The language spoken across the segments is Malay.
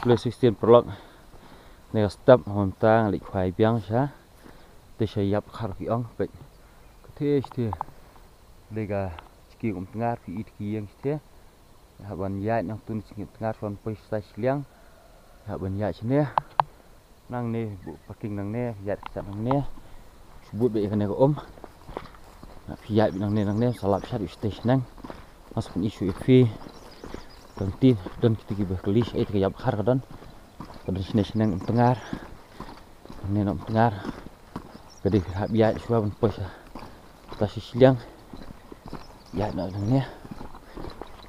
Plesistin prolog nega step hontang lik khwai biang sha te shayap khar ki ong pe the ste lega ski ngar fi it ki yang ste haban ya nang tun sing ngar fon pe sai liang haban ya chne nang ne bu parking nang ne ya chat nang ne sebut be kene ko fi ya nang ne salap sha station nang masuk isu fi Tentu dan kita berkelis itu kayak khar kan pada sini senang tengar ini nak tengar jadi biar suap pun pasti siang ya nak ni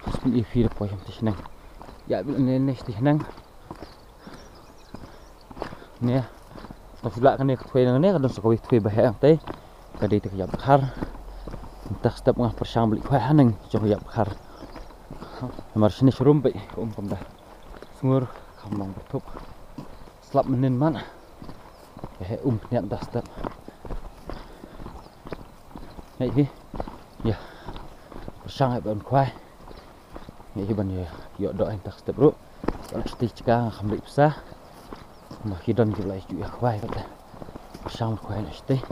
seperti itu pun senang ya ini senang ni masalah kan ni ketui ni kan suka ketui bahaya teh jadi itu kayak khar entah setiap ngah persang beli kue haneng jauh kayak khar Nomor sini serumpai dah sungur kamang betup selap menin man niat dah step ini ya bersang ban kuai ini ban ya yuk doa entah step bro kalau stik cekang akan beli besar makidon juga juga kuai kata bersang kuai nak stik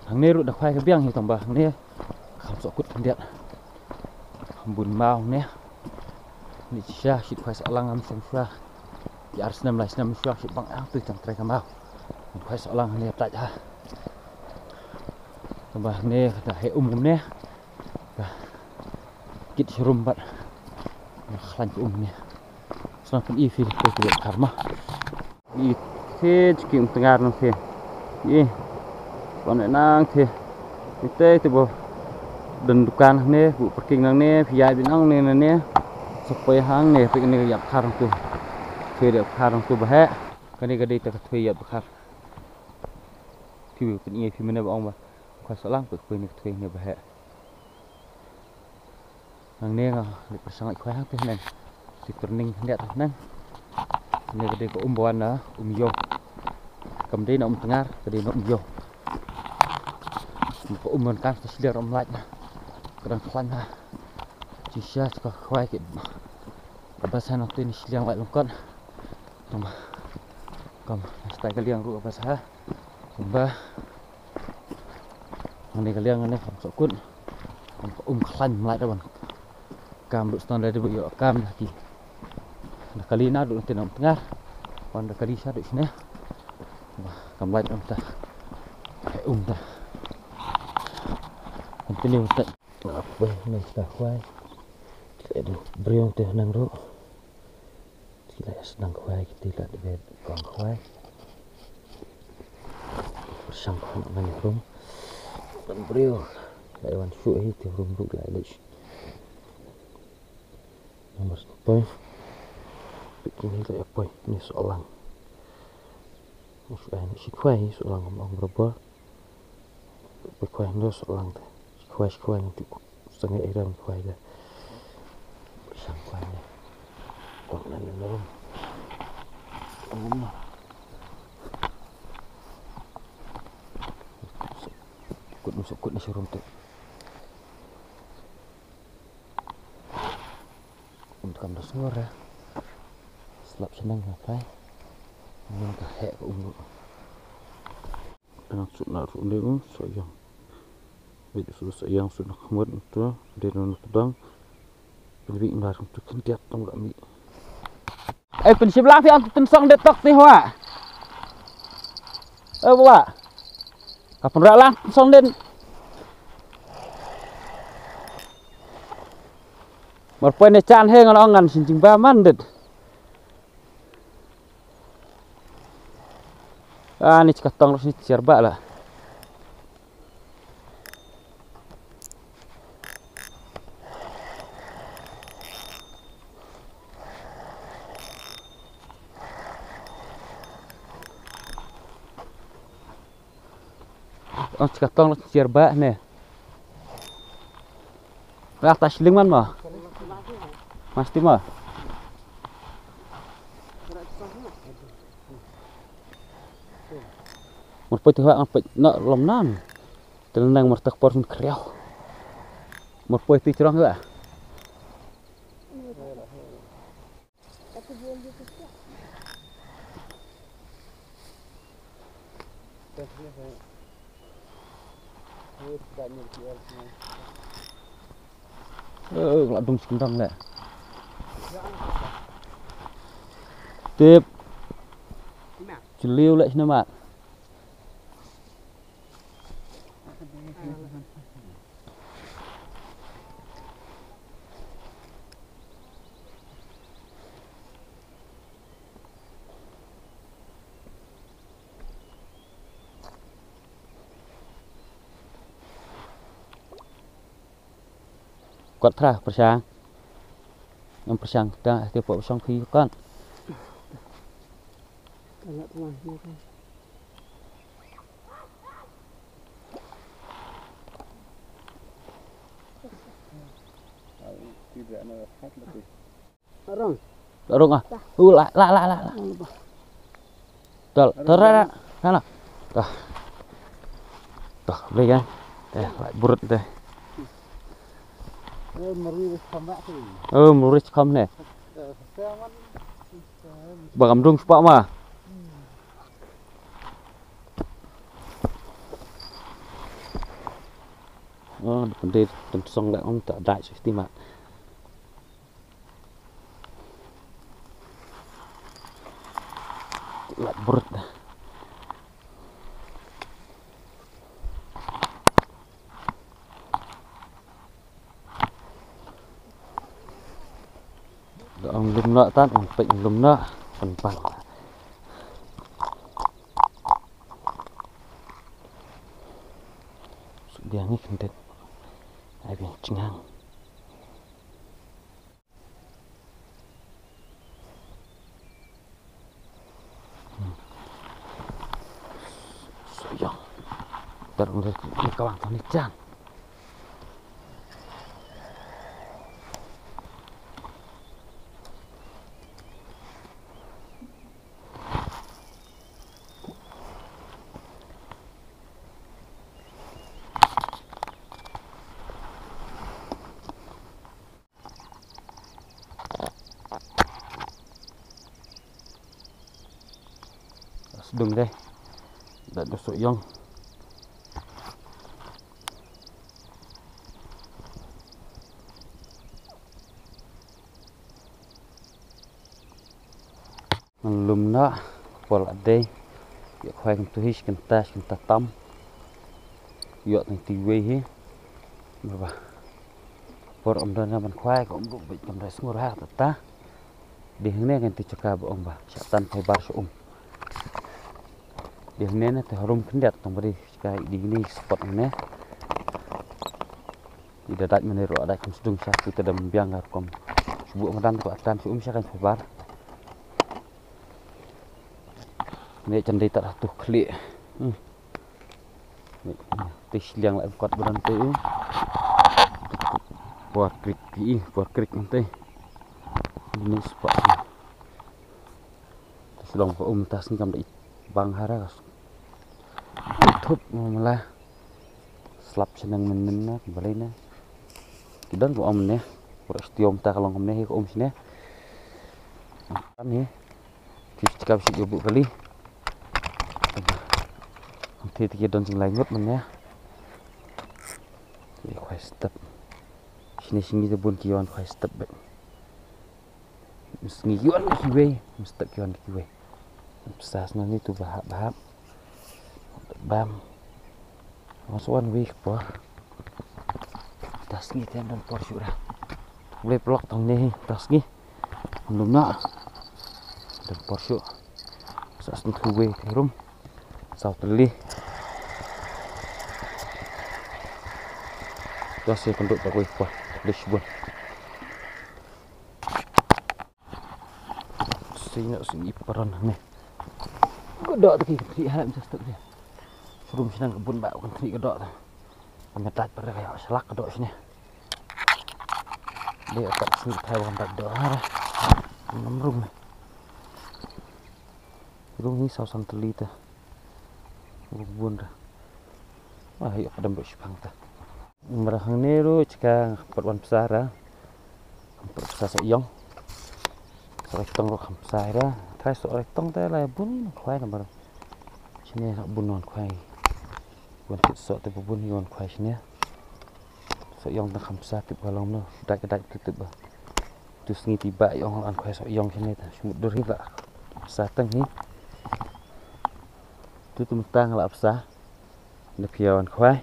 hang ni dah kuai kebiang ni tambah ni kamu sokut kendiat bun mau ni ni syah sit kuai seolang am syah di arsnam lai snam syah sit bang tu tang trek mau kuai seolang ni tak ha tambah ni kata he ni kit serum bat khlan ni sang pun i fil ke karma i se skim tengar nang se i kon nang se ite tu bo dan dukan ni bu parking nang ni via binang ni supaya hang ni pik ni yap khar tu phê khar tu bah kani gadi ta thoi yap khar thiu pin ye phi mena ba ong ba kha salang pik pin ni thoi ni bah hang ni nga li persang khoi hang te nang si turning ndia ta nang ni gadi ko bon na yo kam dei na tengar gadi na yo ko mon kan ta slir lach kadang khlan ha chỉ xa có khoai cái bà sa nó tên liang lại luôn con cầm tay cái liang của bà sa ba này cái liang này phòng sọ cún khăn lại đó bạn cam độ standar dia bagi cam lagi nak kali na do tên ông tengah còn kali sa do sini cầm lại ông ta ta continue tak apa ni dah khoai aduh beriong teh nang ro sila senang khoai kita lat de kong khoai bersang khon nang rum dan beriong lại wan su hi te rum ru lại lech nomor poin ini lại poin ni soalang musuh ni si khoai soalang ngomong berapa khoai ndo soalang teh khoai nanti setengah iran khoai dah sangkuannya kok nanti belum ikut ni serum tu untuk kamu semua ya selap senang apa ingin kahek ke dengan sunnah runde sayang itu sudah sayang sudah kemudian itu dia non pedang Penvik mar untuk kendiat tong kami. Pensebelah fi ang tensong detok ni hoa. Bawa. Kapan rak lah tensong den. Marpoin ne chan he ngon ongan sinjing ba man det. Ni cikatong ni cerba lah. Ông chỉ tông chia bạ nè, rác ta xính man mà, masti mà, một bữa thứ hai ông phải nợ lòng nan, từ năng một tấc portion khéo, một bữa tí trăng nữa, Nggak dong sebentar nggak. Tiếp liêu lại xem bạn. Quạt thả persang, yang persang kita tiap persang phi kan. Dorong ah, lại. Tờ ra nào. Tờ đây anh, đây lại burut đây. Murid kom nih. Bagam dong sepak mah. Penting tentu song lại ông tak đại sih timak. Lại burut dah. Ông lùm nợ tát ông bệnh lùm nợ phần bằng sự dia ini kendet ai bien cengang sayang terus di kawan tani cang sedung deh dan dosok yong lùm nợ pola deh ya khoai tuhish kentas tam yo tang tiwe he berapa por om dan man khoai ko om bu kam rai smur ha ta di hne kan ti cakap om ba syatan hebar so di hne te harum kendat tong beri kai di ni spot ne di dadat menero ada kam sedung sya tu tedam biang gar kom subuh madan ko atan su sya kan hebar ne cendai tak tu klik tis liang lại quạt bên tây buat krik nanti ini spot sedang ko tas ngam dai bang hara tutup malah slap senang menena kembali na kidan ko om ne pura stiom ta kalong om ne ko om sini ni kicap si ibu kali nanti tiga don sing langut mennya khoai step sini tu pun kiwan khoai step bet mesti kiwan kiwe mesti kiwan kiwe besar ni tu bahap bam masukan wik po tas ni tiang dan por syurah boleh pelok tong ni tas ni belum nak dan por syur sas tu we rum sau teli tas saya penduk tak we po Lisbon sini sini peran ni gedok tu ki halap sestek dia surum senang kebun bak kan tri gedok tu pemetat pada kayak selak gedok sini dia tak sini taiwan tak gedok ha nomrum ni sausan teli tu kebun dah wah yuk padam buk sepang tu merahang ni ru jika perwan besar ha perwan besar sayong sợi tông nó khẩm sai đó thay sợi tông thế là bún khoai làm bao cho nên là bún non khoai bún thịt sợi từ bún non khoai cho nên sợi yong nó khẩm sai từ bao lâu nữa đại cái đại từ bao từ sinh tiba yong ăn khoai sợi yong cho nên là một đôi là sa tăng ní từ tụm tăng là sa được nhiều ăn khoai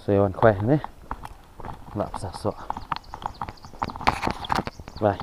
sợi ăn khoai này là sa sọ vậy